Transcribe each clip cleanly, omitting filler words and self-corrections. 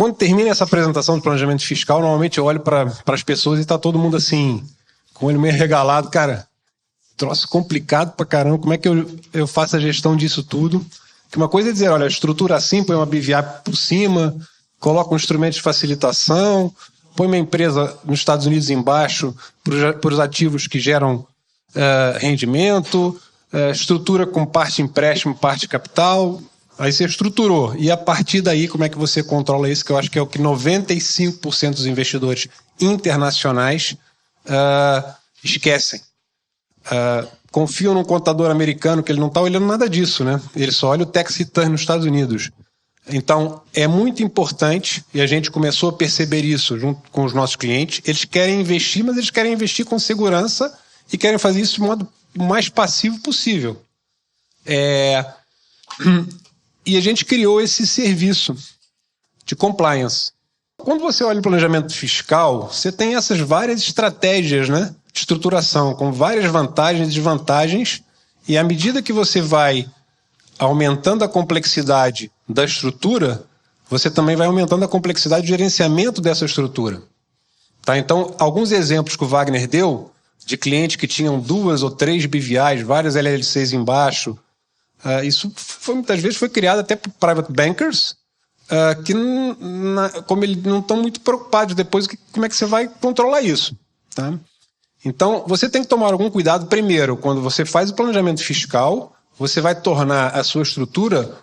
quando termina essa apresentação de planejamento fiscal, normalmente eu olho para as pessoas e está todo mundo assim, com o olho meio regalado. Cara, troço complicado pra caramba, como é que eu faço a gestão disso tudo? Que uma coisa é dizer, olha, estrutura assim, põe uma BVA por cima, coloca um instrumento de facilitação, põe uma empresa nos Estados Unidos embaixo para os ativos que geram rendimento, estrutura com parte empréstimo, parte capital. Aí você estruturou. E a partir daí, como é que você controla isso? Que eu acho que é o que 95% dos investidores internacionais esquecem. Confiam num contador americano que ele não está olhando nada disso, né? Ele só olha o tax return nos Estados Unidos. Então, é muito importante, e a gente começou a perceber isso junto com os nossos clientes, eles querem investir, mas eles querem investir com segurança e querem fazer isso de modo mais passivo possível. E a gente criou esse serviço de compliance. Quando você olha o planejamento fiscal, você tem essas várias estratégias, né, de estruturação, com várias vantagens e desvantagens, e à medida que você vai aumentando a complexidade da estrutura, você também vai aumentando a complexidade do gerenciamento dessa estrutura. Tá? Então, alguns exemplos que o Wagner deu, de clientes que tinham 2 ou 3 BVAs, vários LLCs embaixo, isso muitas vezes foi criado até por private bankers, que como eles não estão muito preocupados depois, como é que você vai controlar isso. Tá? Então, você tem que tomar algum cuidado primeiro, quando você faz o planejamento fiscal, você vai tornar a sua estrutura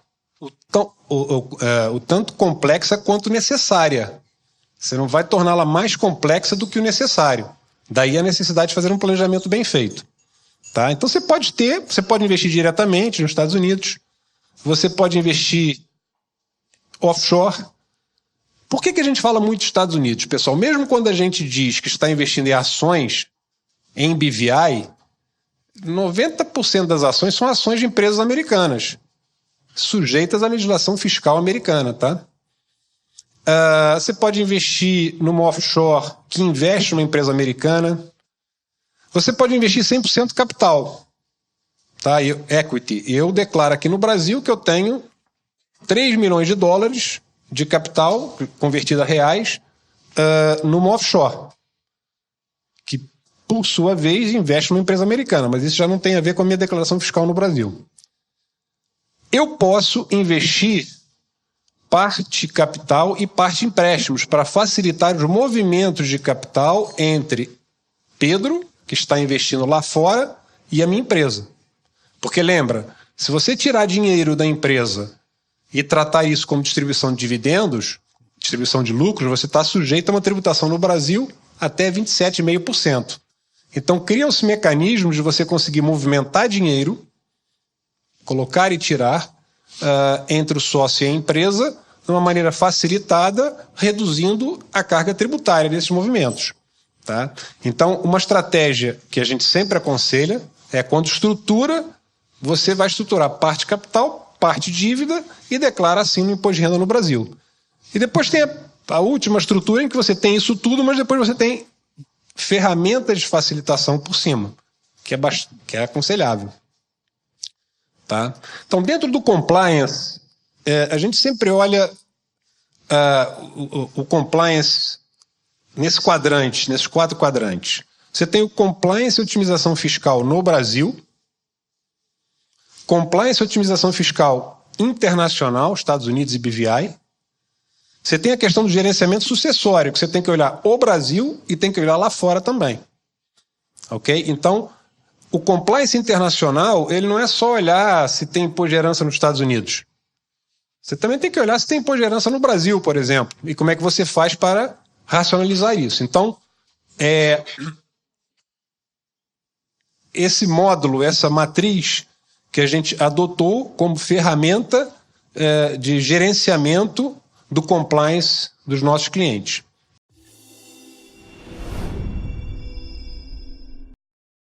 o tanto complexa quanto necessária. Você não vai torná-la mais complexa do que o necessário. Daí a necessidade de fazer um planejamento bem feito. Tá? Então você pode investir diretamente nos Estados Unidos, você pode investir offshore. Por que a gente fala muito dos Estados Unidos, pessoal? Mesmo quando a gente diz que está investindo em ações em BVI, 90% das ações são ações de empresas americanas, sujeitas à legislação fiscal americana. Tá? Você pode investir numa offshore que investe numa empresa americana. Você pode investir 100% capital, tá? Equity. Eu declaro aqui no Brasil que eu tenho 3 milhões de dólares de capital, convertido a reais, numa offshore, que, por sua vez, investe numa empresa americana, mas isso já não tem a ver com a minha declaração fiscal no Brasil. Eu posso investir parte capital e parte empréstimos para facilitar os movimentos de capital entre Pedro, que está investindo lá fora, e a minha empresa. Porque lembra, se você tirar dinheiro da empresa e tratar isso como distribuição de dividendos, distribuição de lucros, você está sujeito a uma tributação no Brasil até 27,5%. Então criam-se mecanismos de você conseguir movimentar dinheiro, colocar e tirar entre o sócio e a empresa de uma maneira facilitada, reduzindo a carga tributária desses movimentos. Tá? Então, uma estratégia que a gente sempre aconselha é quando estrutura, você vai estruturar parte capital, parte dívida e declara assim no imposto de renda no Brasil. E depois tem a última estrutura em que você tem isso tudo, mas depois você tem ferramentas de facilitação por cima, que é aconselhável. Tá? Então, dentro do compliance, a gente sempre olha o compliance nesses 4 quadrantes. Você tem o compliance e otimização fiscal no Brasil, compliance e otimização fiscal internacional, Estados Unidos e BVI. Você tem a questão do gerenciamento sucessório, que você tem que olhar o Brasil e tem que olhar lá fora também. Ok? Então, o compliance internacional, ele não é só olhar se tem imposto de herança nos Estados Unidos. Você também tem que olhar se tem imposto de herança no Brasil, por exemplo, e como é que você faz para racionalizar isso. Então, esse módulo, essa matriz que a gente adotou como ferramenta de gerenciamento do compliance dos nossos clientes.